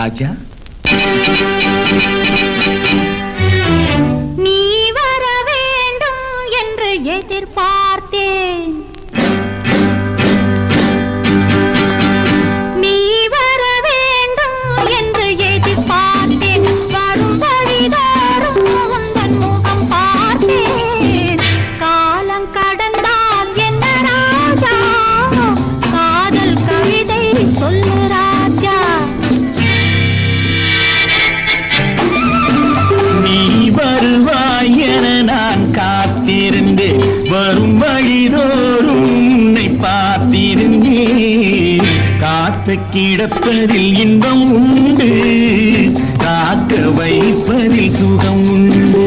ராஜா. நீ வர வேண்டும் என்று எதிர்பார்த்தேன். நீ வர வேண்டும் என்று எதிர்பார்த்தேன். வரும் வழிதோறும் உந்தன் முகம் பார்த்தேன். காலம் கடந்தால் என்ன ராஜா, காதல் கவிதை சொல்லு ராஜா. வருவாய் என நான் காத்திருந்தேன். வரும் வழிதோறும் உன்னை பார்த்திருந்தேன். காத்து கிடப்பதில் இன்பம் உண்டு, காக்க வைப்பதில் சுகம் உண்டு.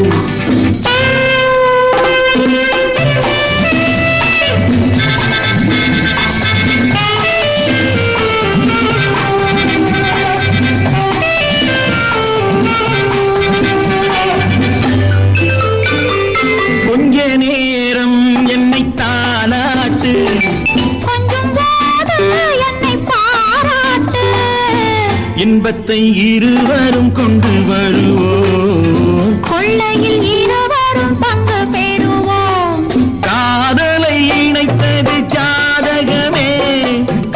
இன்பத்தை இருவரும் கொண்டு வருவோம். கொள்ளையில் இருவரும் பங்கு பெறுவோம். காதலை இணைத்தது ஜாதகமே,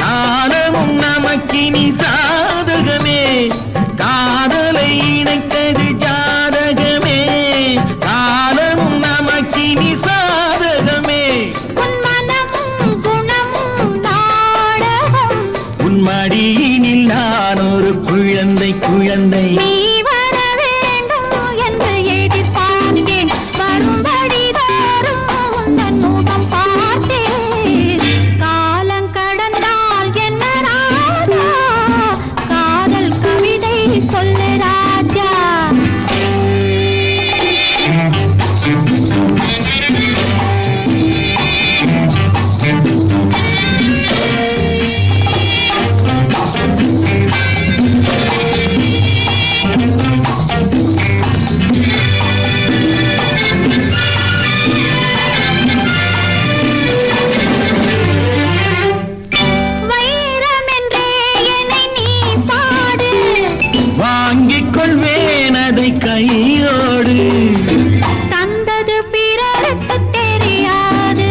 காலமும் நமக்கினி சாதகமே. காதலை இணைத்தது ஜாதகமே, காலமும் நமக்கினி சாதகமே. உன் மனமும் குணமும் நாடகம். உன் மடியினில் நான் ஒரு குழந்தை குழந்தை. நீ வர வேண்டும் என்று எதிர்பார்த்தேன். வரும்படி தோறும் உந்தன் முகம் பார்த்தேன். காலம் கடந்தால் என்ன ராஜா, காதல் கவிதை சொல்லு ராஜா. வாங்கிக் கொள்வேன் அதை கையோடு. தந்தது பிறருக்கு தெரியாது,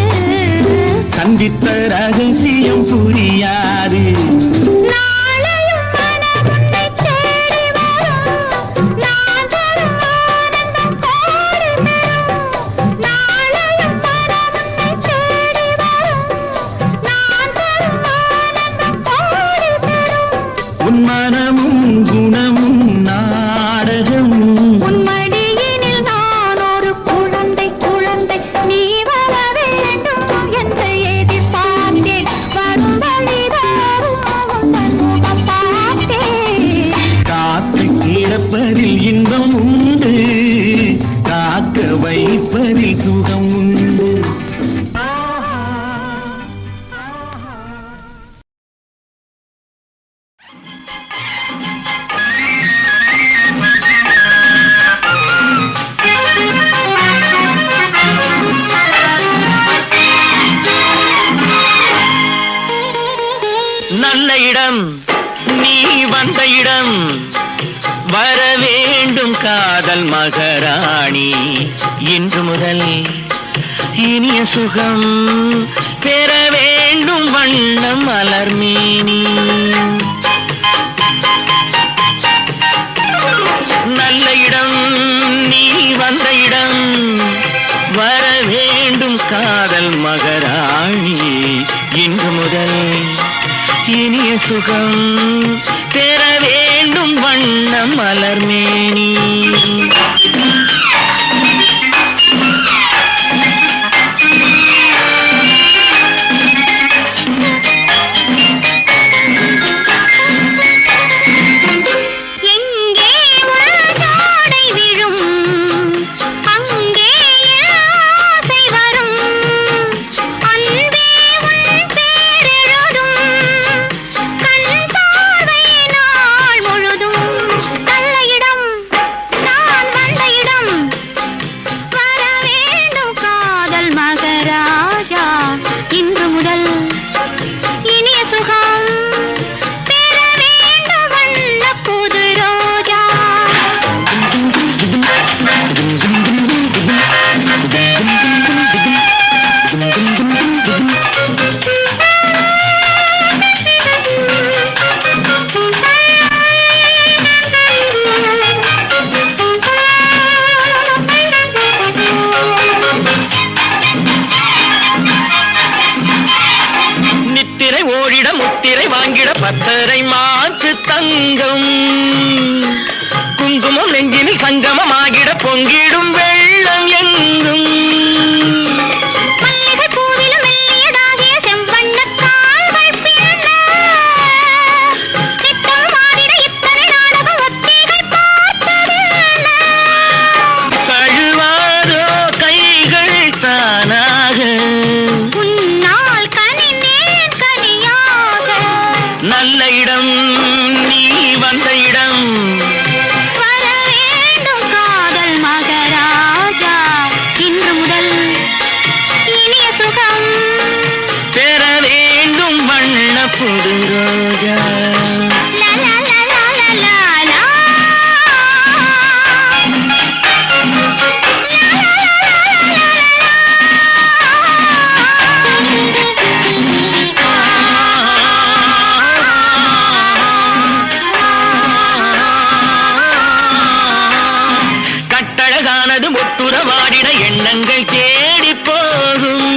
சந்தித்த ரகசியம் புரியாது. நாளையும் மனம் உன்னை தேடி வரும். நான் தரும் ஆனந்தம் கோடி பெறும். நாளையும் மனம் உன்னை தேடி வரும். நான் தரும் ஆனந்தம் கோடி பெறும். உன் மனமும் குணமும் நாடகம். உன் மடியினில் நான் ஒரு குழந்தை குழந்தை. நீ வர வேண்டும் என்று எதிர்பார்த்தேன். வரும் வழிதோறும் உந்தன் முகம் பார்த்தேன். காத்து கிடப்பதில் இன்பம் உண்டு, காக்க வைப்பதில் சுகம் உண்டு. நல்ல இடம் நீ வந்த இடம், வர வேண்டும் காதல் மகாராணி. இன்று முதல் இனிய சுகம் பெற வேண்டும் வண்ணம் மலர்மேனி. நல்ல இடம் நீ வந்த இடம், வர வேண்டும் காதல் மகாராணி. இன்று முதல் இனிய சுகம் பெற வேண்டும் வண்ணம் மலர்மேனி. நல்ல இடம் நித்திரை ஓடிட முத்திரை வாங்கிட பத்தரை மாற்று தங்கம் குங்குமம் நெஞ்சினில் சங்கமம் ஆகிட பொங்கிடும் வெள்ளம் எங்கும் மல்லிகை பூவிலும் மெல்லியதாகிய செம்பண்ணக் கால்கள் பின்ன நித்தம் ஆடிட இத்தனை நாடகம் ஒத்திகை பார்த்ததென்ன? கழுவாதோ கைகள் தானாக உன்னால் கனிந்தேன் கனியாக நல்ல இடம் நீ வந்த இடம் வர வேண்டும் காதல் மகராஜா இன்று முதல் இனிய சுகம் பெற வேண்டும் வண்ண புது ரோஜா லா லா லா லா லா லா லா. கட்டழகானது முத்துறவாடிட எண்ணங்கள் தேடி போகும்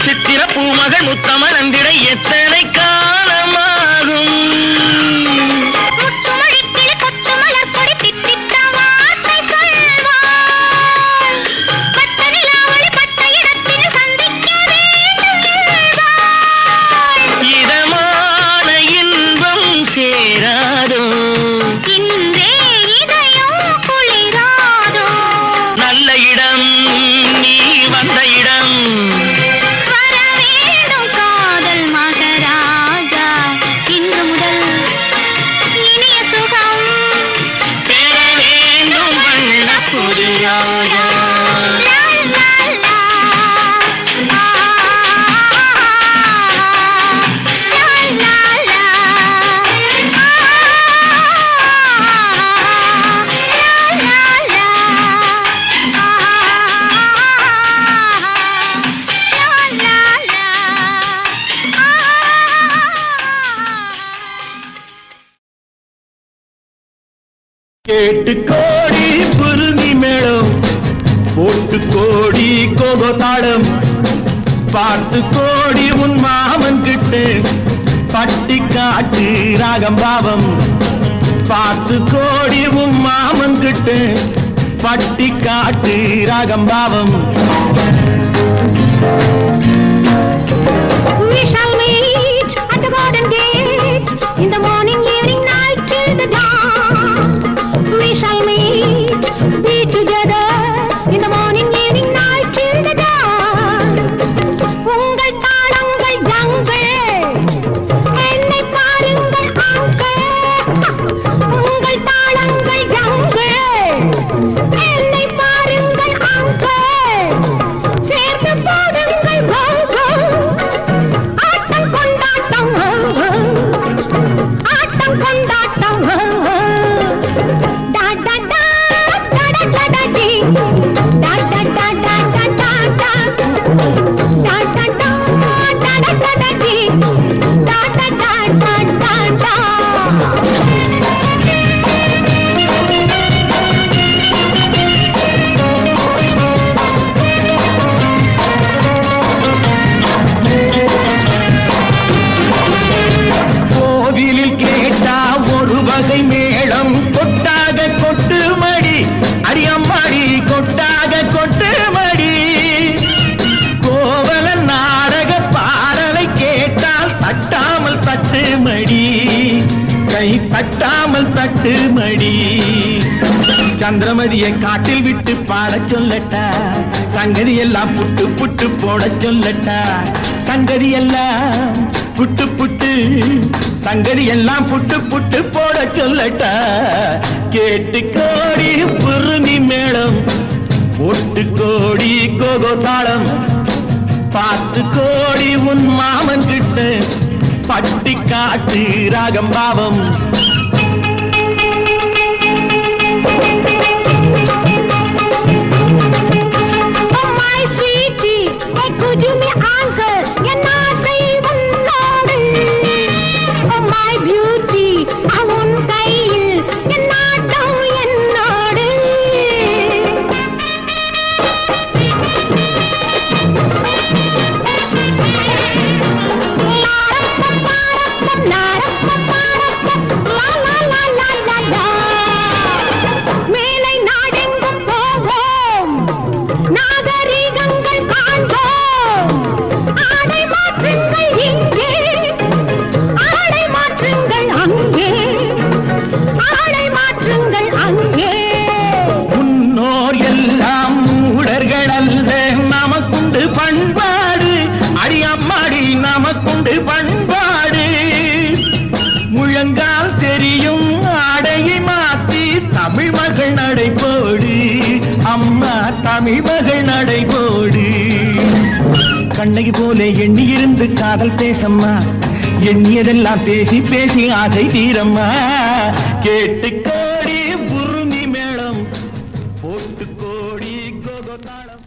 சித்திர பூமகள் முத்தமலந்திட எத்தனை காலமாகும் முத்துமொழிக்கிளி கொத்துமலர் கொடி தித்தித்த வார்த்தை சொல்வாள். பட்ட நிலாவொளி பட்ட இடத்தில் சந்திக்க வேண்டும் என்பாள். இதமான இன்பம் சேராதோ இன்றே இதயம் குளிராதோ நல்ல இடம் நீ வந்த இடம் வர வேண்டும் காதல் மகராஜா இன்று முதல் இனிய சுகம் பெற வேண்டும் வண்ண புது ரோஜா லா லா லா. ஆ, லா லா லா. ஆ, லா லா லா. ஆ, லா லா லா. கேட்டு கோடி புருமி மேளம் போட்டு கோடி கோகோ தாளம் பார்த்து கோடி உன் மாமன் கிட்ட பட்டி காட்டு ராகம் பாவம் பார்த்து கோடி உன் மாமன் கிட்ட பட்டி காட்டு ராகம் பாவம் We shall meet at the garden gate in the morning, evening, night till the dawn. We shall meet, be together in the morning, evening, night till the dawn. உங்கள் தாளங்கள் ஜங்கள் என்னை பாருங்கள் அங்கள். உங்கள் தாளங்கள் ஜங்கள் என்னை பாருங்கள் uncle. சேர்ந்து போடுங்கள் cocoa ஆட்டம் கொண்டாட்டம் ஆட்டம் கொண்டாட்டம் டா டா டா டா டா டா டா டி டா டா டா டா டா டா டா டா டா டா டா டா டா டி டா டா டா டா டா டா. கோவிலில் கேட்டா ஒரு வகை மேளம் கொட்டாக கொட்டு மடி அடியம்மாடி கொட்டாக கொட்டு மடி கோவல நாடக பாடலை கேட்டால் தட்டாமல் தட்டு மடி கை தட்டாமல் தட்டு மடி சந்திரமதியை காட்டில் விட்டு பாடச் சொல்லட்டா சங்கதி எல்லாம் புட்டு புட்டு போடச் சொல்லட்டா சங்கதி எல்லாம் புட்டு புட்டு சங்கதி எல்லாம் புட்டு புட்டு போடச் சொல்லட்டா கேட்டு கோடி புருமி மேளம் போட்டு கோடி கோகோ தாளம் பார்த்து கோடி உன் மாமன் கிட்ட பட்டி காட்டு ராகம் பாவம் Oh my sweetie, I உண்டு பண்பாடு முழங்கால் தெரியும் ஆடையை மாத்தி தமிழ் மகள் நடைபோடு அம்மா தமிழ் மகள் நடைபோடு கண்ணகி போல எண்ணி இருந்து காதல் பேசம்மா எண்ணியதெல்லாம் பேசி பேசி ஆசை தீரம்மா கேட்டு கோடி புருமி மேளம் போட்டு கோடி கோகோ தாளம்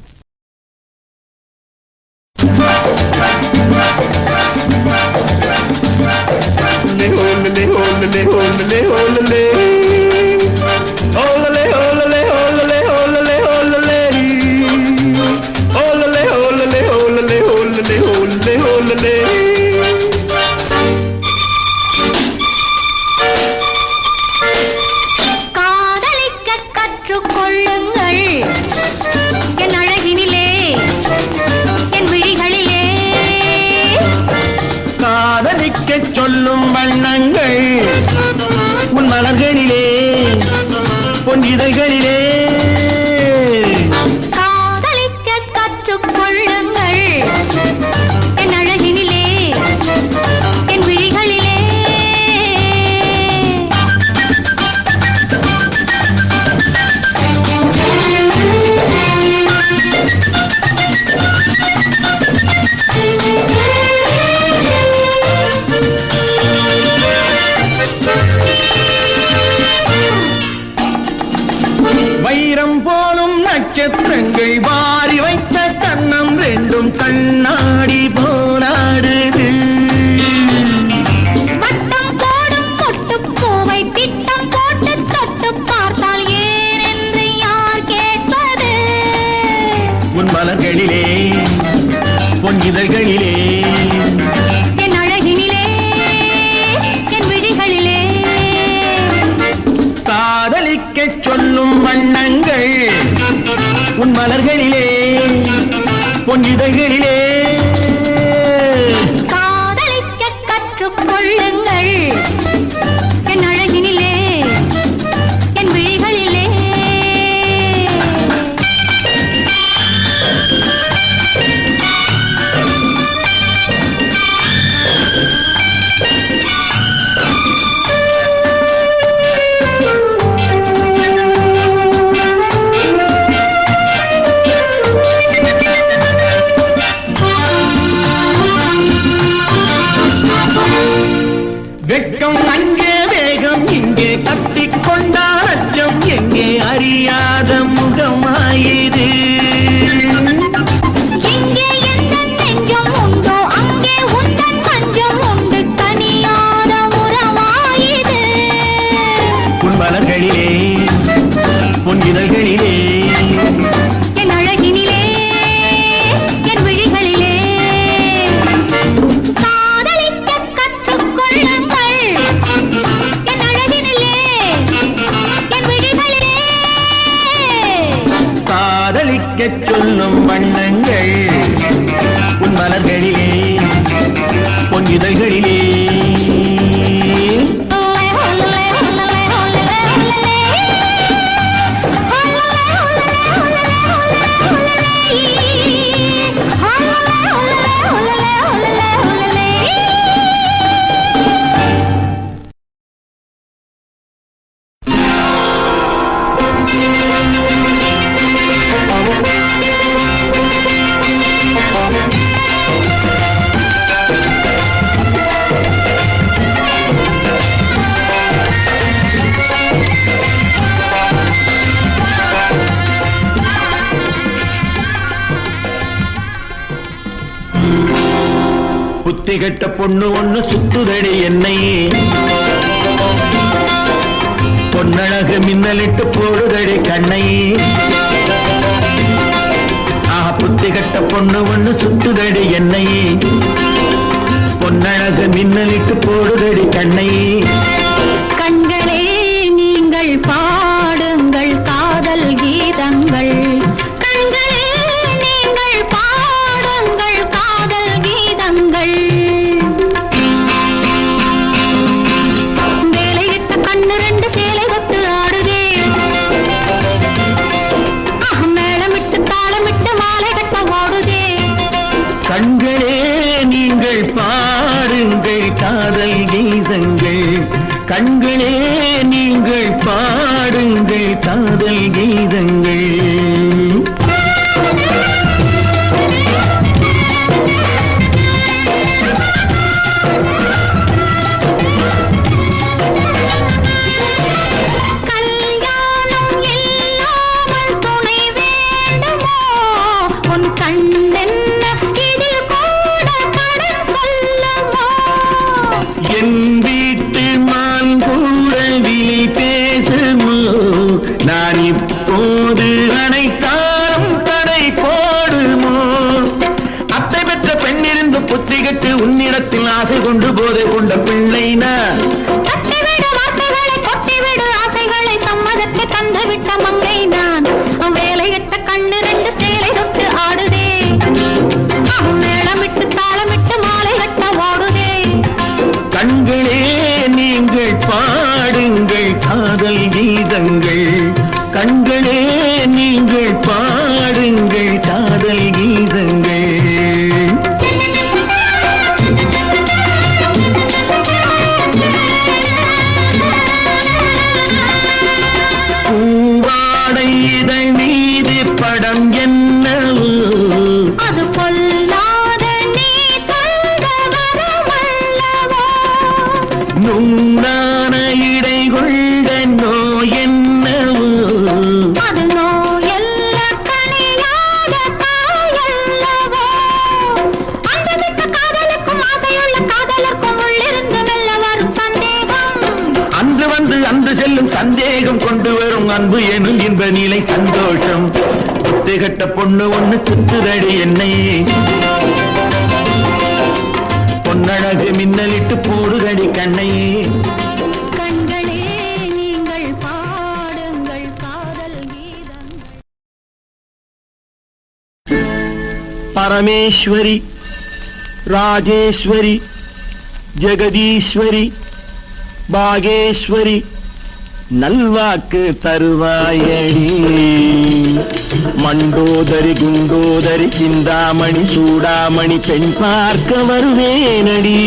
காதலிக்க கற்றுக்கொள்ளுங்கள் என் அழகினிலே என் விழிகளிலே காதலிக்க சொல்லும் வண்ணங்கள் உன் மலர்களிலே பொன் இதழ்களிலே காதலிக்க கற்றுக்கொள்ளுங்கள் என் அழகினிலே என் விழிகளிலே வைரம் போலும் நட்சத்திரங்கள் வாரி வைத்த கண்ணம் ரெண்டும் கண்ணாடி போலாடுது வட்டம் போடும் பொட்டுப்பூவை திட்டம் போட்டு தொட்டு பார்த்தால் ஏனென்று யார் கேட்பது உன் மலர்களிலே பொன் இதழ்களிலே என் அழகினிலே என் விழிகளிலே காதலிக்க சொல்லும் வண்ணங்கள் உன் மலர்களிலே பொன் இதழ்களிலே காதலிக்க கற்றுக்கொள்ளுங்கள் என் அழகினிலே என் விழிகளிலே வெட்கம் அங்கே வேகம் இங்கே கட்டிக்கொண்டால் அச்சம் எங்கே அறியாத முகமாயிது எங்கே எந்தன் நெஞ்சம் உண்டோ அங்கே உந்தன் மஞ்சம் உண்டு தனியாத உறவாயிது உன் மலர்களிலே பொன் இதழ்களிலே என் அழகினிலே என் விழிகளிலே காதலிக்க கற்றுக்கொள்ளுங்கள் என் அழகினிலே என் விழிகளிலே காதலிக்கச் சொல்லும் வண்ணங்கள் உன் மலர்களிலே பொன் இதழ்களிலே புத்தி கெட்ட பொண்ணு ஒண்ணு சுத்துதடி என்னை பொன்னழகு மின்னலிட்டு போடுதடி கண்ணை புத்தி கெட்ட பொண்ணு ஒண்ணு சுத்துதடி என்னை பொன்னழகு மின்னலிட்டு போடுதடி கண்ணை கண்களே நீங்கள் பாடுங்கள் காதல் கீதங்கள் கண்களே நீங்கள் பாடுங்கள் காதல் கீதங்கள் வேலையிட்ட கண்ணு ரெண்டு சேலை கொத்து ஆடுதே மேளமிட்டு தாளமிட்டு மாலை கட்ட ஓடுதே கண்களே நீங்கள் கீதங்கள் கண்களே நீங்கள் பாடுங்கள் காதல் கீதங்கள் புத்திகட்டு உன்னிடத்தில் ஆசை கொண்டு போதை கொண்ட பிள்ளை நான் ஆசைகளை சம்மதத்தை தந்துவிட்ட மங்கை நான் வேலையிட்ட கண்ணு ரெண்டு சேலை தொட்டு ஆடுதே மேளமிட்டு தாளமிட்டு மாலை கட்ட ஓடுதே கண்களே நீங்கள் பாடுங்கள் காதல் கீதங்கள் கண்களே நீங்கள் பாடுங்கள் காதல் கீதங்கள் சந்தேகம் கொண்டு வரும் அன்பு எனும் இன்ப நிலை சந்தோஷம் திகட்ட பொண்ணு ஒண்ணு குத்துதடி என்னை பொன்னழகு மின்னலிட்டு போடுதடி கண்ணையே கண்களே நீங்கள் பாடுங்கள் காதல் கீதம் பரமேஸ்வரி ராஜேஸ்வரி ஜெகதீஸ்வரி பாகேஸ்வரி நல்வாக்கு தருவாயடி மண்டோதரி குண்டோதரி சிந்தாமணி சூடாமணி பெண் பார்க்க வருவேனடி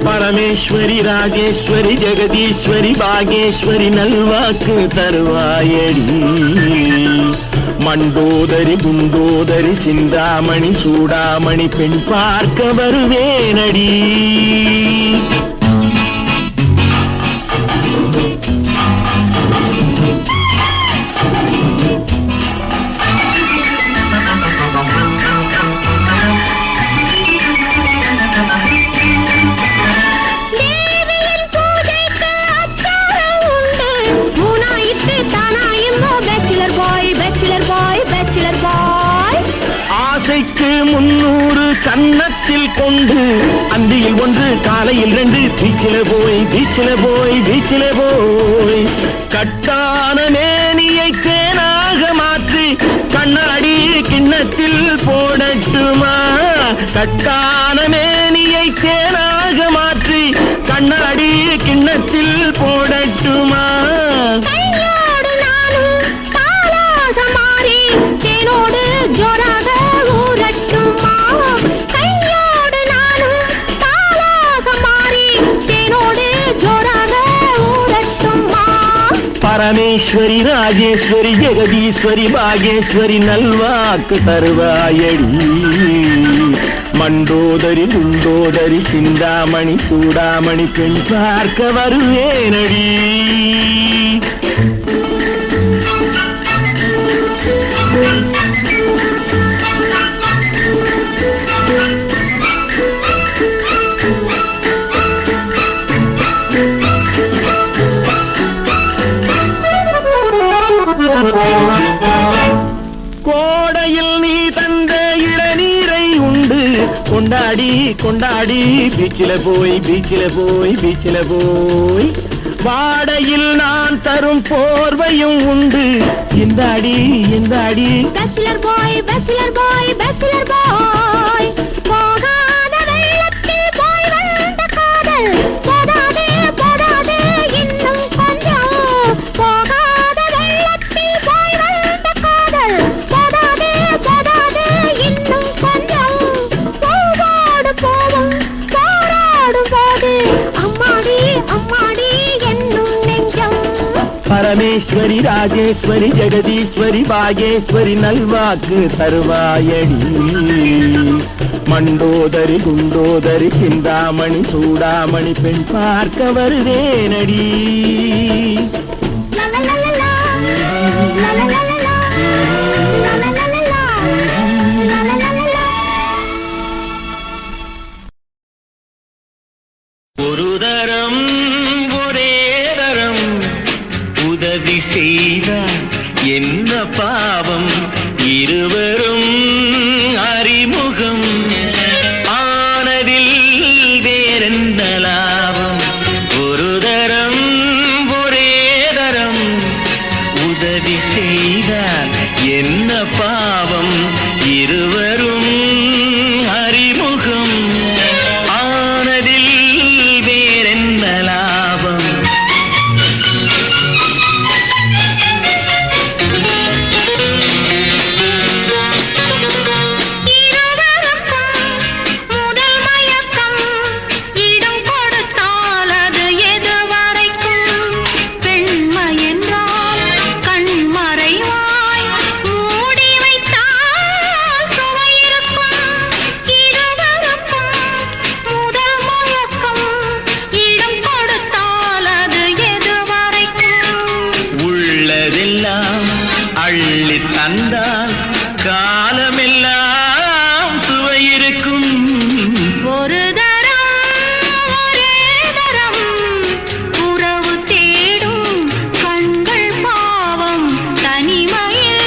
பரமேஸ்வரி ராஜேஸ்வரி ஜெகதீஸ்வரி பாகேஸ்வரி நல்வாக்கு தருவாயடி மண்டோதரி குண்டோதரி சிந்தாமணி சூடாமணி பெண் பார்க்க வருவேனடி ஆசைக்கு 300 கன்னத்தில் கொண்டு அந்தியில் ஒன்று காலையில் 2 பீச்சில போய் கட்டான மேனியை தேனாக மாற்றி கண்ணாடி கிண்ணத்தில் போடட்டுமா கட்டான மேனியை தேனாக மாற்றி கண்ணாடி கிண்ணத்தில் போடட்டுமா ஜோராக ஊரட்டுமா கையோடு நானும் தாளாக மாறி தேனோடு ஜோராக ஊரட்டுமா பரமேஸ்வரி ராஜேஸ்வரி ஜெகதீஸ்வரி பாகேஸ்வரி நல்வாக்கு தருவாயடி மண்டோதரி குண்டோதரி சிந்தாமணி சூடாமணி பெண் பார்க்க வருவேனடி கோடையில் நீ தந்த இளநீரை உண்டு கொண்டாடி கொண்டாடி பீச்சில போய் வாடையில் நான் தரும் போர்வையும் உண்டு இந்தாடி பேச்சுலர் பாய் போகாத வெள்ளத்தில் போய் வந்த காதல் போதாதே இன்னும் கொஞ்சம் போகாத வெள்ளத்தில் போய் வந்த காதல் பரமேஸ்வரி ராஜேஸ்வரி ஜெகதீஸ்வரி பாகேஸ்வரி நல்வாக்கு தருவாயடி. மண்டோதரி குண்டோதரி சிந்தாமணி சூடாமணி பெண் பார்க்க வருவேனடி. ஒரு தரம் ஒரே தரம் உதவி செய்தார் என்ன பாவம், இருவரும் அறிமுகம் ஆனதில் வேறென்ன லாபம். ஒரு தரம் ஒரே தரம் உதவி செய்தார் என்ன பாவம், இருவரும் அறிமுகம் ஆனதில் வேறென்ன லாபம். அள்ளி தந்தால் காலமெல்லாம் சுவையிருக்கும். ஒரு தரம் ஒரே தரம் உறவு தேடும் கண்கள் பாவம் தனிமையில்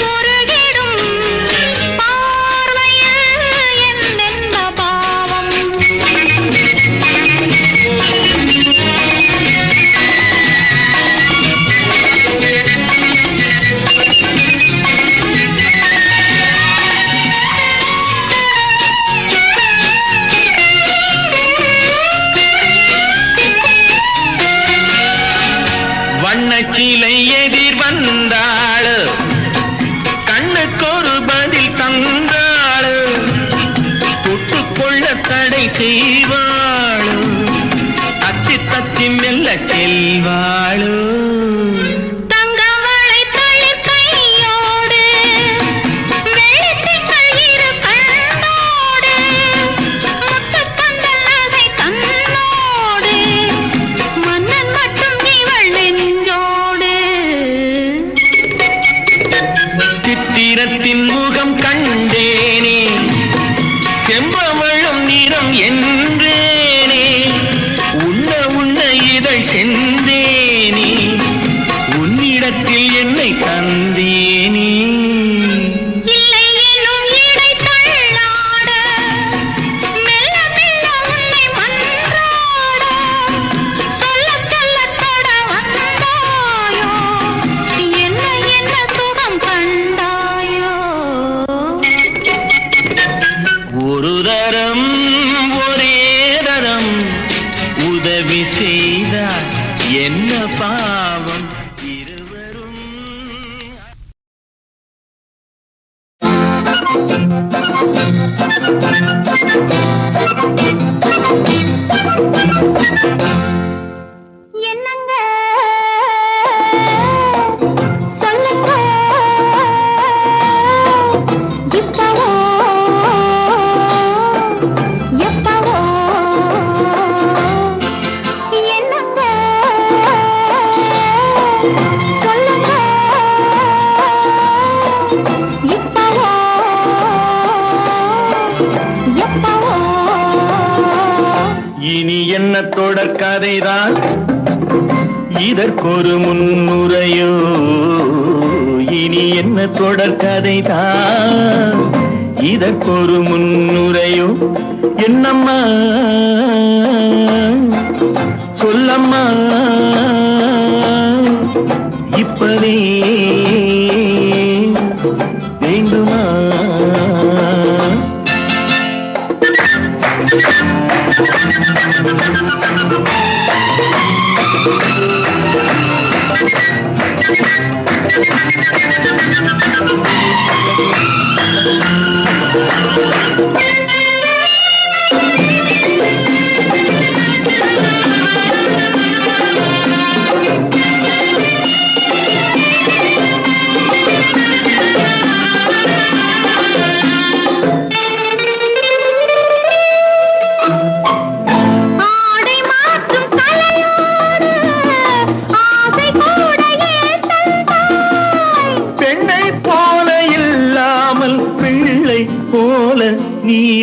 முருகிடும் பார்வையில் என்னென்ன பாவம். வண்ணச்சிலை எதிர் வந்தாள், கண்ணுக்கொரு பதில் தந்தாள், தொட்டுக்கொள்ள தடை செய்வாள், தத்தி தத்தி மெல்ல செல்வாள். சித்திரத்தின் முகம் கண்டேனே, செம்பவளம் நிறம் என்றேனே, உண்ண உண்ண இதழ் சென்றேனே, உன்னிடத்தில் என்னை தந்தேனே. ஒரு தரம் ஒரே தரம் உதவி செய்தார் என்ன பாவம், இருவரும். என்னங்க சொல்லுங்க இப்பவோ எப்பவோ. என்னங்க சொல்லுங்க இப்பவோ எப்பவோ. இனி என்ன தொடர் கதைதான், இதற்கொரு முன்னுரையோ. இனி என்ன தொடர் கதைதான், இதற்கொரு முன்னுரையோ. என்னம்மா சொல்லம்மா இப்பவே வேண்டுமா.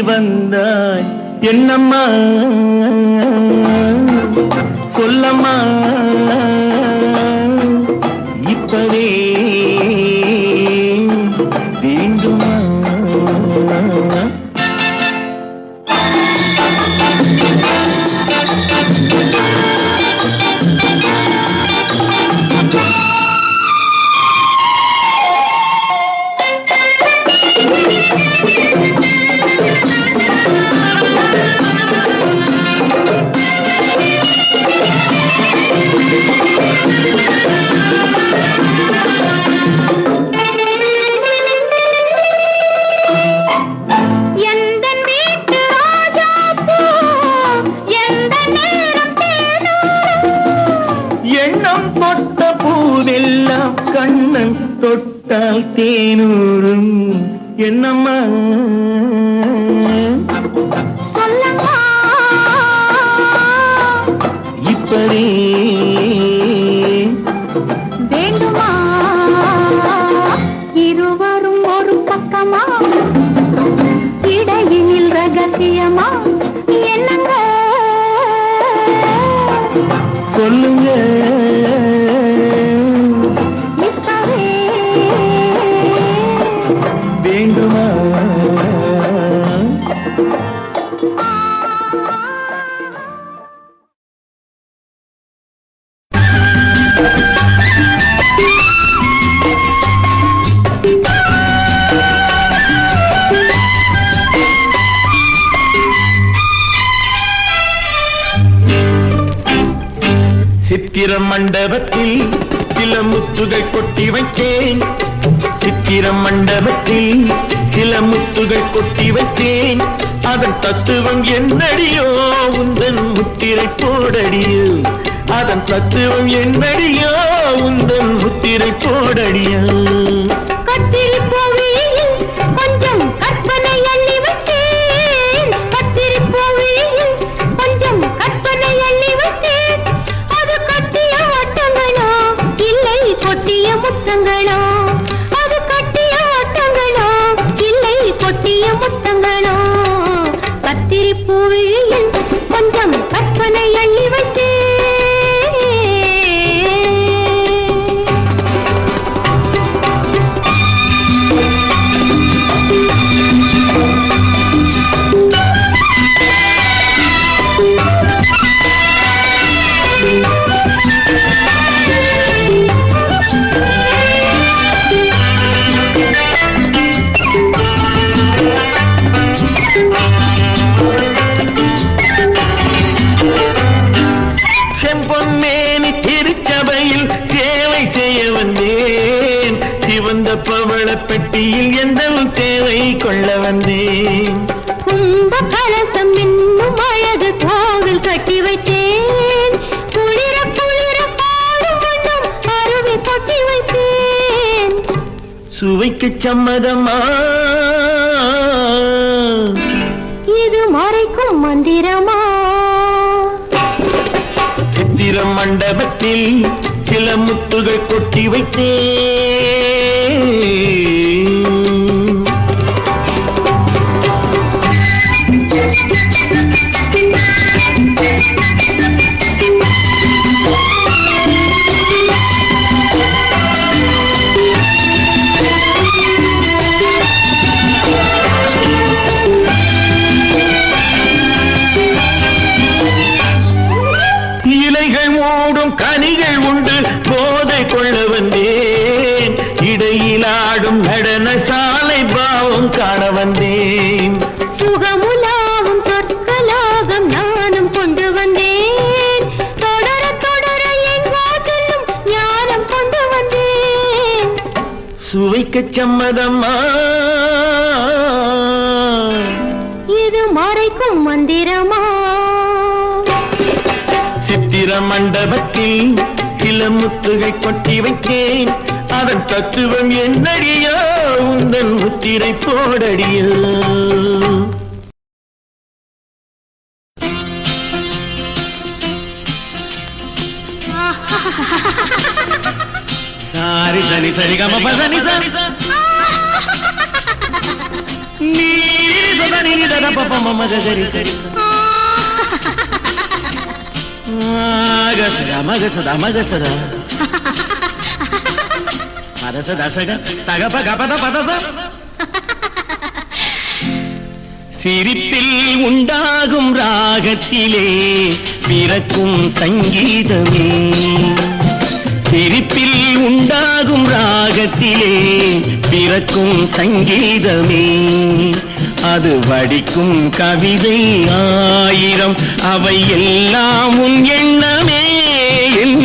வந்தாய் என்னம்மா சொல்லம்மா இப்பவே வேண்டுமா கண்ணன் தொட்டால் தேனூரும் என்னம்மா சொல்லம்மா இப்பவே வேண்டுமா இருவரும் ஒரு பக்கமா இடையினில் ரகசியமா என்னங்க சொல்லுங்க வேண்டுமா சித்திர மண்டபத்தில் சில முத்துகள் கொட்டி வைத்தேன் சித்திர மண்டபத்தில் சில முத்துகள் கொட்டி வைத்தேன் அதன் தத்துவம் என்னடியோ உந்தன் முத்திரை போடடியோ அதன் தத்துவம் என்னடியோ உந்தன் முத்திரை போடடியோ கத்திரி பூவிழியில் கொஞ்சம் கற்பனை அள்ளி வைத்தேன் கத்திரி பூவிழியில் கொஞ்சம் கற்பனை அள்ளி வைத்தேன் அது கட்டிய வட்டங்களோ இல்லை கொட்டிய முத்தங்களோ அது கட்டிய வட்டங்களோ இல்லை கொட்டிய முத்தங்களோ கத்திரி பூவிழியில் கொஞ்சம் கற்பனை அள்ளி வைத்தேன் செம்பொன்னேனி திருச்சபையில் சேவை செய்ய வந்தேன் சிவந்த பவள பெட்டியில் எந்த தேவை கொள்ள வந்தேன் கும்ப கலசம் என்னும் அழகு கோவில் கட்டி வைத்தேன் குளிர குளிர பாடும் வண்ணம் அருவி கொட்டி வைத்தேன் சுவைக்கு சம்மதமா இது மறைக்கும் மந்திரமா சித்திர மண்டபத்தில் சில முத்துகள் கொட்டி வைத்தேன் இலைகள் மூடும் கனிகள் உண்டு போதை கொள்ள வந்தேன் இடையில் ஆடும் நடன சாலை பாவம் காண வந்தேன் சுகமுலாவும் சொற்கலாகம் நானும் கொண்டு வந்தேன் தொடர தொடர எங்கோ செல்லும் ஞானம் கொண்டு வந்தேன் சுவைக்கு சம்மதமா இது மறைக்கும் மந்திரமா சித்திர மண்டபத்தில் சில முத்துகள் கொட்டி வைத்தேன் அதன் தத்துவம் என்னடியோ உந்தன் முத்திரை போடடியோ சாரி சரி சரி கம பதனி சரி நீ சதா நீ தத பப மம கரி சரி கசக மகசதா மகசதா மதச தசக சகப கபத பதச சிரிப்பில் உண்டாகும் ராகத்திலே பிறக்கும் சங்கீதமே சிரிப்பில் உண்டாகும் ராகத்திலே பிறக்கும் சங்கீதமே அது வடிக்கும் கவிதை ஆயிரம் அவை எல்லாம் உன் எண்ணமே என்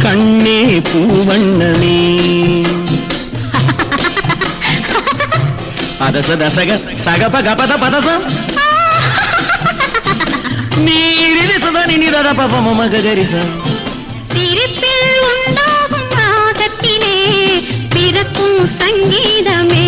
கண்ணே பூவண்ணமே பதச தசக சகப கபத பதசம் நீரிதி சதா நினிதத பப மம கரிசம் சிரிப்பில் உண்டாகும் ராகத்திலே பிறக்கும் சங்கீதமே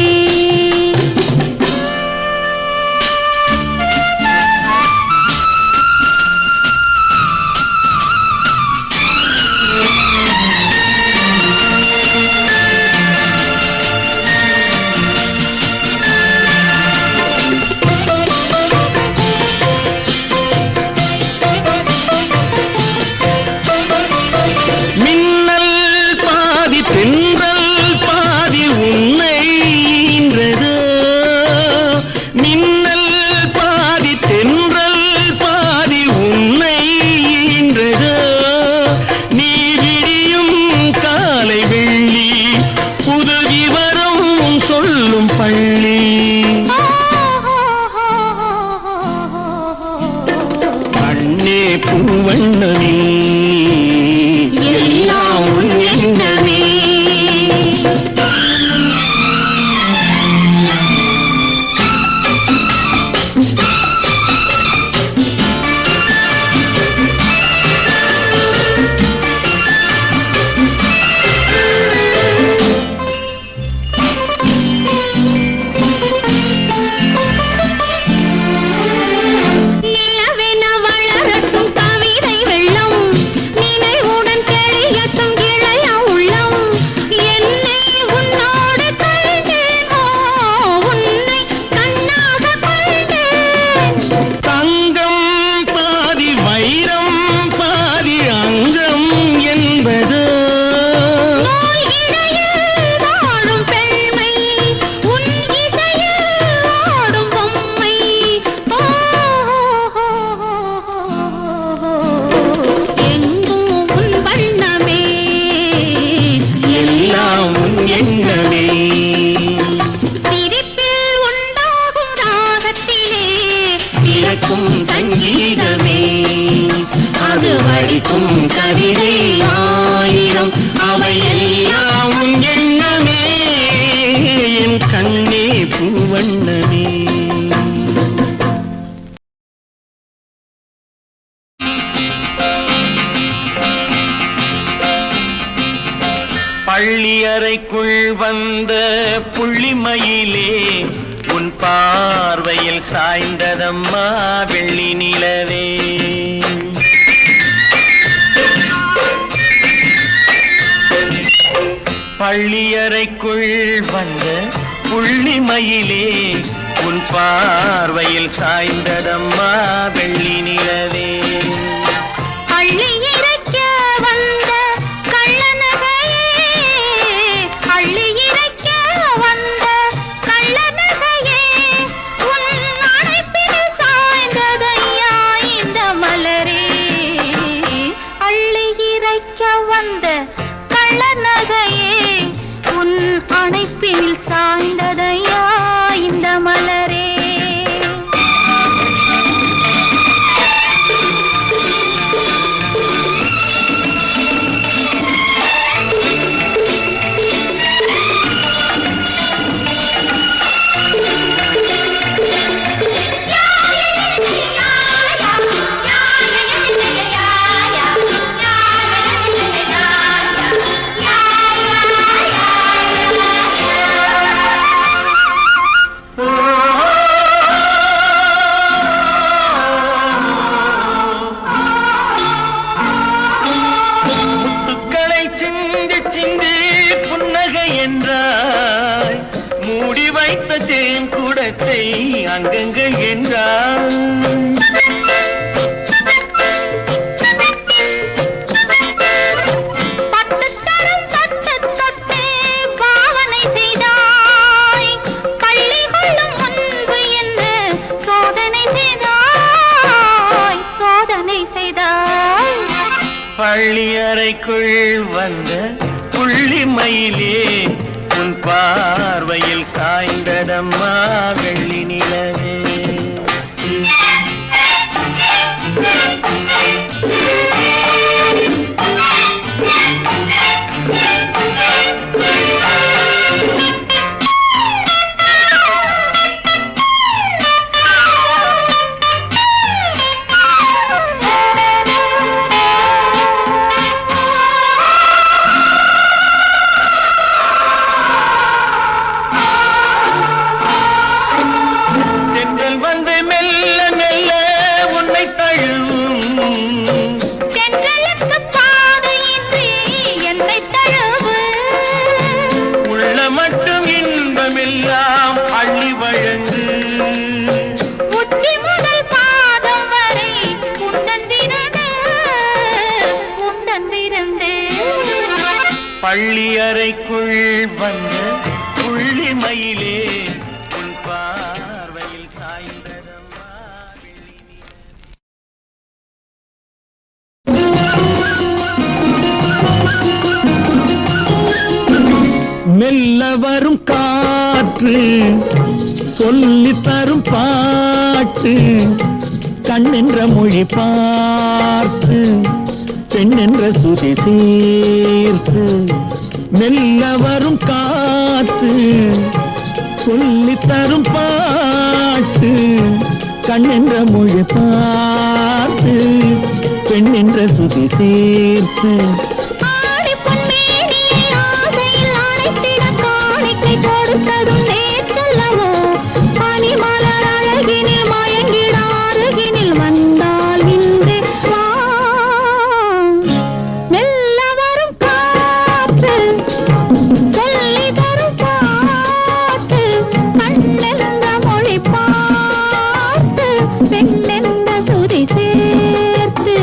பூவண்ணமே எல்லாம் உன் எண்ணமே சங்கீதமே அது வடிக்கும் கவிதை ஆயிரம் அவை எல்லாம் உன் எண்ணமே என் கண்ணே பூவண்ணமே பள்ளியறைக்குள் வந்த புள்ளிமயிலே உன் பார்வையில் சாய்ந்ததம்மா வெள்ளி நிலவே பள்ளியறைக்குள் வந்த புள்ளிமயிலே உன் பார்வையில் சாய்ந்ததம்மா வெள்ளி நிலவே அணைப்பில் சாய்ந்ததையா இந்த மலரே மயக்கத்தை அங்கங்கள் என்றான். பள்ளி அறைக்குள் வந்த புள்ளி மயிலே உன் பார்வையில் சாய்ந்ததம்மா வெள்ளி நிலவே. மட்டும் இன்பமெல்லாம் அள்ளி வழங்கு. உச்சி முதல் பாதம் வரை உண்டந்திரந்து பள்ளி அறைக்குள் வந்த புள்ளி மயிலே உன் பார்வையில் சாய்ந்ததம்மா வெள்ளி நிலவே. மெல்ல வரும் காற்று சொல்லி தரும் பாட்டு கண்ணென்ற மொழி பார்த்து பெண்ணென்ற சுதி சேர்த்து. மெல்ல வரும் காற்று சொல்லி தரும் பாட்டு கண்ணென்ற மொழி பார்த்து பெண்ணென்ற சுதி சேர்த்து. கொடுத்ததும் நேற்றல்லவோ பனிமலர் அழகினில் மயங்கிடாருகினில் வந்தால் இன்றே வா. மெல்ல வரும் காற்று சொல்லி தரும் பாட்டு கண்ணென்ற மொழி பார்த்து பெண்ணென்ற சுதி சேர்த்து.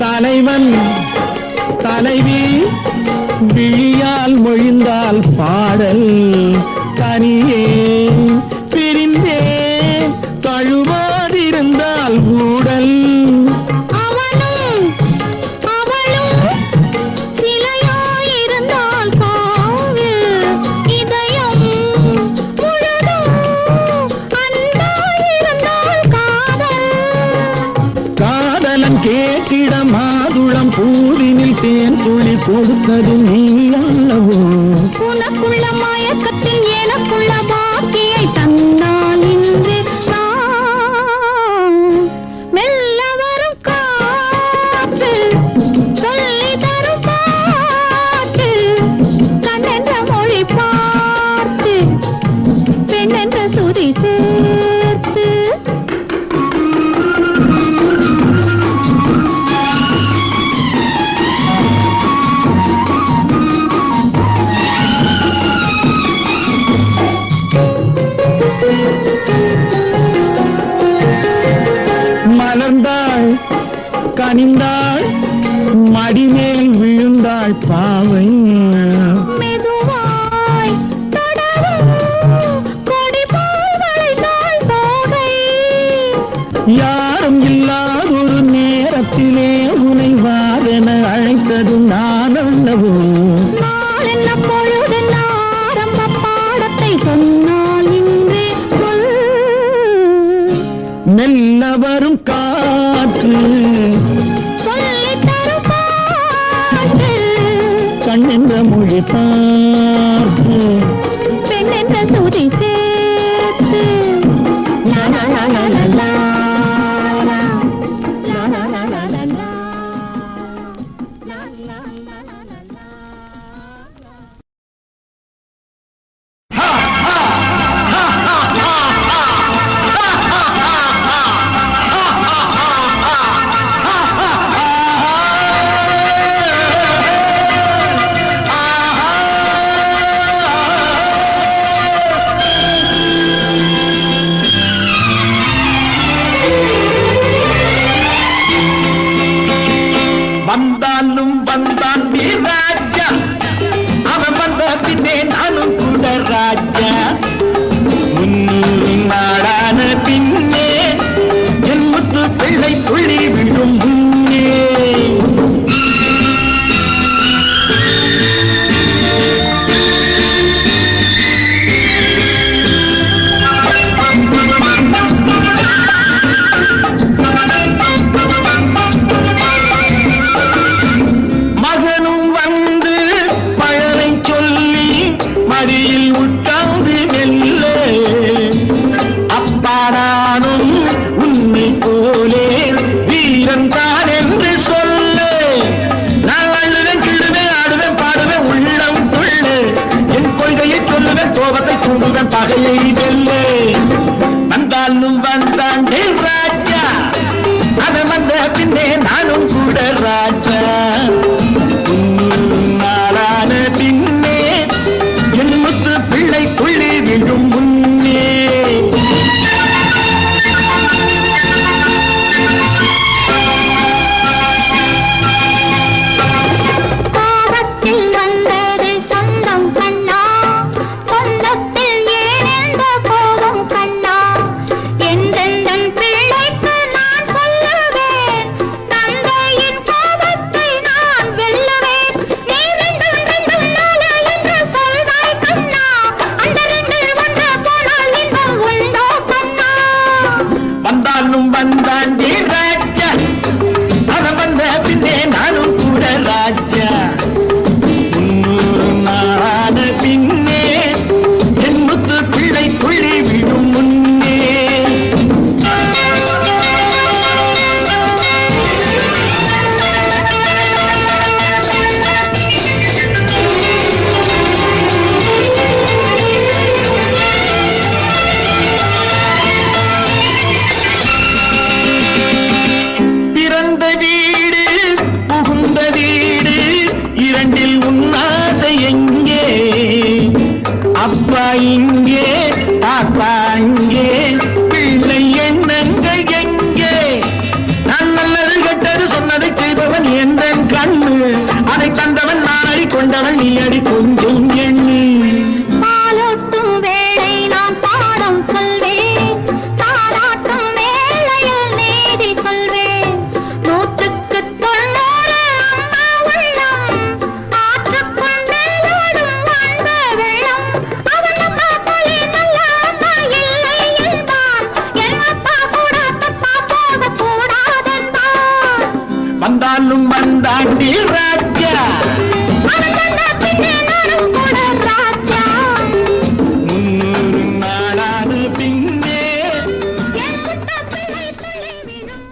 தலைவன் தலைவி விழியால் மொழிந்தால் பாடல் தனியே பிரிந்தே தழுவாதிருந்தால் ஊடல். அவனும் அவளும் சிலையாயிருந்தால் காவில் இதயம் முழுதும் அன்பாயிருந்தால் காதல். காதலன் கேட்டிட மாதுளம் பூவினில் தேன் துளி கொடுத்தது நீ அல்லவோ. உனக்குள்ள மயக்கத்தில் எனக்குள்ள பாக்கியை தந்தால் இன்று மெல்ல வரும் காற்று சொல்லி தரும் பாட்டு கண்ணென்ற மொழி பார்த்து பெண்ணென்ற சுதி சேர்த்து. மலர்ந்தாள் கனிந்தாள் மடிமேல் விழுந்தாள் பாவை. மெதுவாய் கொடி போல் வளைந்தாள் தோகை. யாரும் இல்லாதொரு நேரத்திலே உனை வாரென அழைத்தது நான் அல்லவோ. நான் என்ன பொழுது ஆரம்ப பாடத்தை சொன்னால் இன்றே சொல். மெல்ல வரும் காற்று சொல்லி தரும் பாட்டு கண்ணென்ற மொழி பார்த்து பெண்ணென்ற சுதி சேர்த்து. என் கண்ணு அதை தந்தவன் நான் அடி கொண்டவன் நீ அடி கொஞ்சம் எண்ணு பாலூட்டும் வேளை நான் பாடம் சொல்வேன் தாலாட்டும் வேளையில் நீதி சொல்வேன் 100க்கு 90 அம்மா உள்ளம் ஆற்றுக்குள் மேலோடும் அன்பு வெள்ளம் அவன் அம்மா போலே நல்ல அம்மா இல்லை என்பார் என் அப்பா கூட தப்பா போக கூடாதென்பார் வந்தாலும் வந்தாண்டி ராஜா அவன் வந்த பின்னே நானும் கூட ராஜா 300 நாளாது பின்னே என் முத்த பிள்ளை துள்ளி விழும்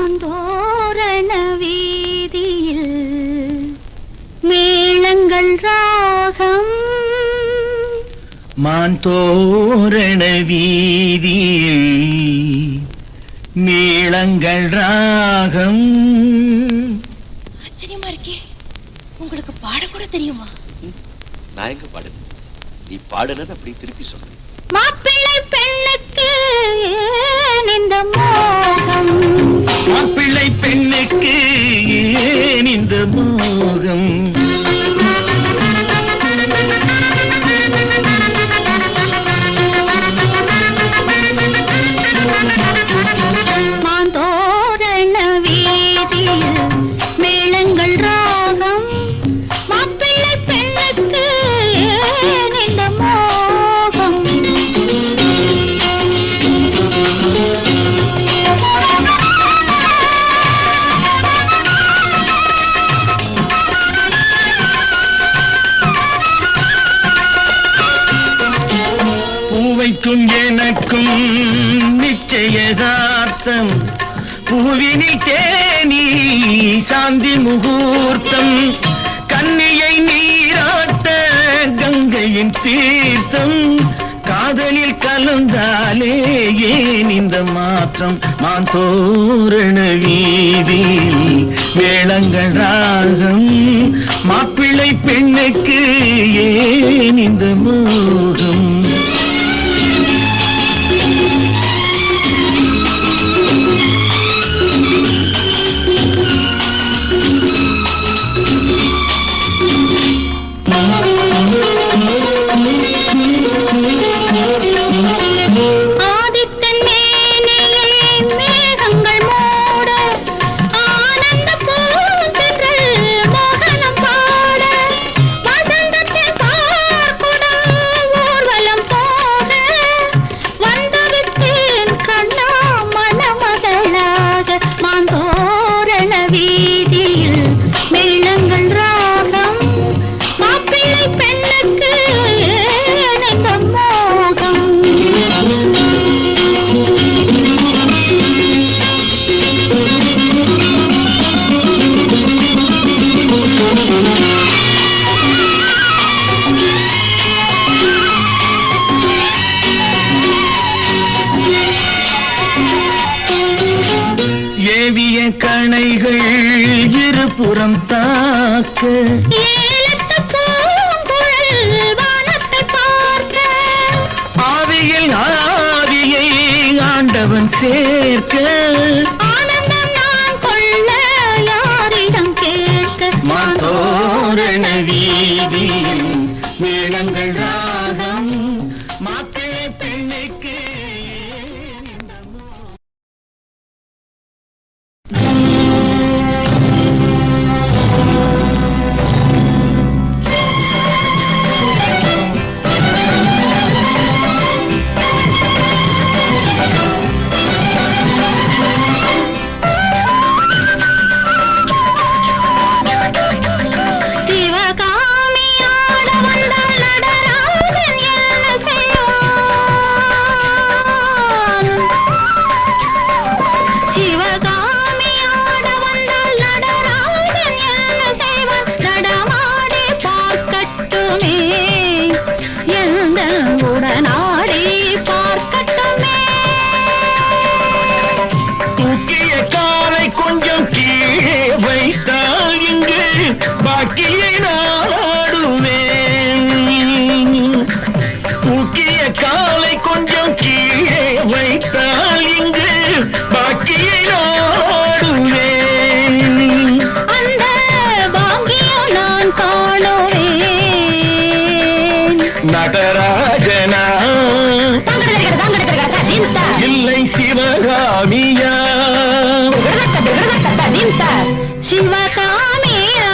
மாந்தோரண வீதியில் மேளங்கள் ராகம் மான் தோரண வீதியில் மேளங்கள் ராகம் ஆச்சரியமா இருக்கே. உங்களுக்கு பாடக்கூட தெரியுமா? நான் எங்க பாடுவேன்? நீ பாடுனது அப்படி திருப்பி சொல்லு. மாப்பிள்ளை பெண்ணுக்கு ஏன் இந்த மோகம் மாப்பிள்ளை பெண்ணுக்கு ஏன் இந்த மோகம் மாந்தோரண வீதியில் மேளங்கள் ராகம் மாப்பிள்ளை பெண்ணுக்கு ஏன் இந்த மோகம் பூவைக்கும் எனக்கும் நிச்சயதார்த்தம் பூவினில் தேனி சாந்தி முகூர்த்தம் கன்னியை நீராட்ட கங்கையின் தீர்த்தம் காதலில் கலந்தாலே ஏன் இந்த மாற்றம் மான் தோரண வீதி மேளங்கள் ராகம் மாப்பிள்ளை பெண்ணுக்கு ஏன் இந்த மோகம் ஆதித்தன் மேனியை மேகங்கள் மூட ஆனந்த பூந்தென்றல் மோகனம் பாட வசந்தத்தில் பார்க்குடம் ஊர்வலம் போக வந்துவிட்டேன் கண்ணா மணமகளாக மாந்தோரண வீதியில் மேளங்கள் ராகம் மாப்பிள்ளை பெண்ணுக்கு ஏன் இந்த மோகம் ஏவிய கணைகள் இருபுறம் தாக்க ஏலத்து பூங்குழல் வானத்தை பார்க்க ஆவியில் ஆவியை ஆண்டவன் சேர்க்க ஆனந்தம் நான் கொள்ள யாரிடம் கேட்க மாதோரண வீதியில் மேளங்கள் ராகம் மாப்பிள்ளை பெண்ணுக்கு ஏன் இந்த மோகம்? சிவகாமியா சிவகாமியா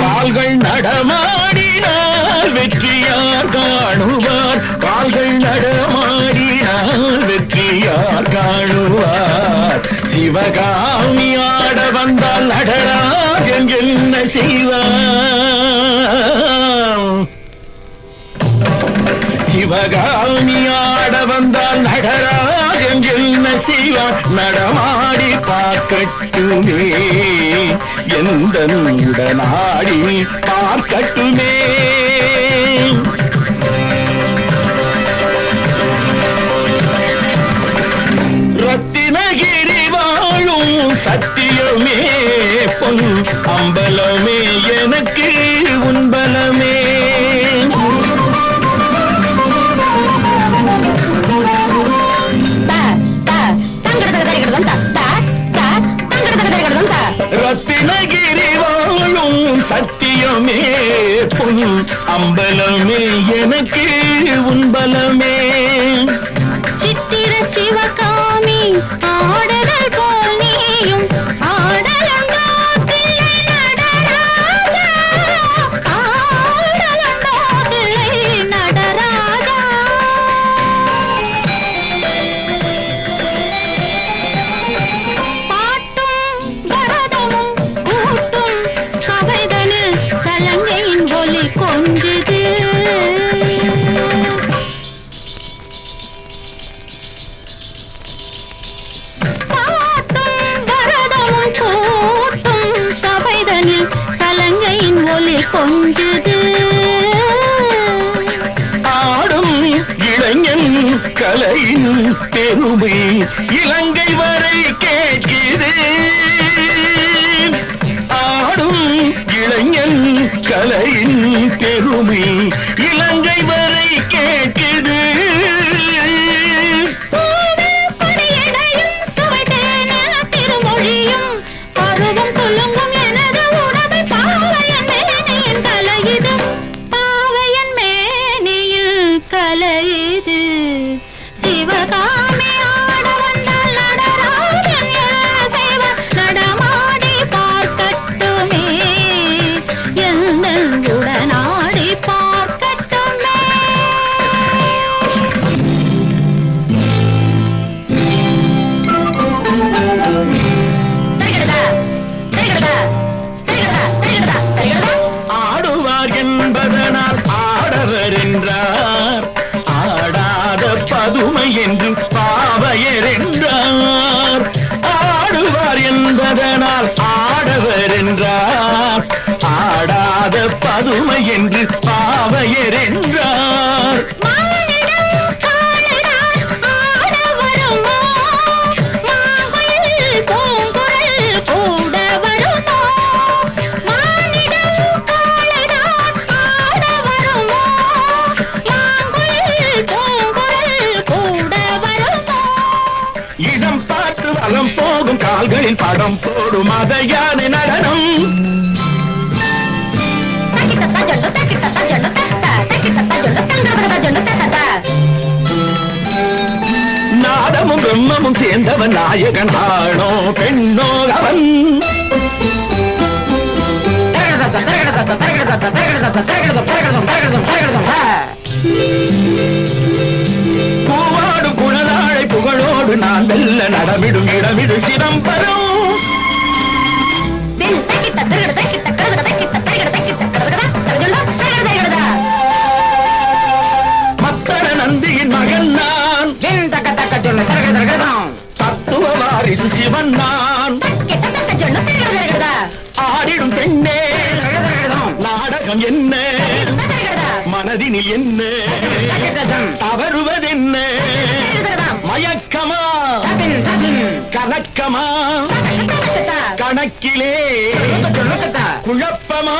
கால்கள் நடமாடினால் வெற்றியார் காணுவார் கால்கள் நடமாடினால் வெற்றியார் காணுவார் சிவகாமி ஆட வந்தால் நடராஜன் என்ன செய்வார் சிவகாமி ஆட வந்தால் நடராஜன் என்ன செய்வார் நடமாடி பார்க்கட்டுமே எந்த உடனாடி பார்க்கட்டுமே ரத்தினகிரி வாழும் சத்தியமே பொன் அம்பலமே எனக்கு உன்பலமே ரத்தினகிரி வாழும் சத்தியமே பொன் அம்பலமே எனக்கு உன்பலமே சித்திர சிவகாமி ஆடுதல் போல் நீயும் ஆடலங்கா பிள்ளை நடராஜா ஆடலங்கா பிள்ளை நடராஜா பாட்டும் பரதமும் கூட்டும் சபைதனில் கலங்கையின் ஒலி கொஞ்சுது கலங்கையின் ஒலி கொஞ்சுது ஆடும் இளைஞன் கலையின் பெருமை இலங்கை வரை கேட்கிறது ஆடும் இளைஞன் கலையின் பெருமை இலங்கை வரை கேட்கிறது திருமொழியும் பருவம் சொல்லுங்கும் பாவையன் மேனியில் கலையுது சிவகாமி ஆட வந்தால் நடராஜன் செய்வ நடமாடி பார்க்கட்டுமே எந்த உடனாடி பார்க்கட்டுமே ஆடுவார் என்பதனால் ஆடவர் என்றார் ஆடாத பதுமை என்று பாவையர் என்றார் ஆடுவார் என்பதனால் ஆடவர் என்றார் ஆடாத பதுமை என்று பாவையர் என்றார் இடம் பார்த்து வலம் போகும் கால்களில் படம் போடும் அத யானை நடனம் நாதமும் பிரம்மமும் சேர்ந்தவன் நாயகன் ஆணோ பெண்ணோ அவன் பூவாடும் குழலாழை புகழோடு நான் வெல்ல நடமிடும் இடமிடு சிதம்பரம் மத்தர நந்தியின் மகன் நான் தத்துவ வாரிசு சிவன் நான் ஆடிடும் பெண்ணே நாடகம் என்ன மனதினில் என்ன தவறுவதென்ன மயக்கமா கலக்கமா கணக்கிலே குழப்பமா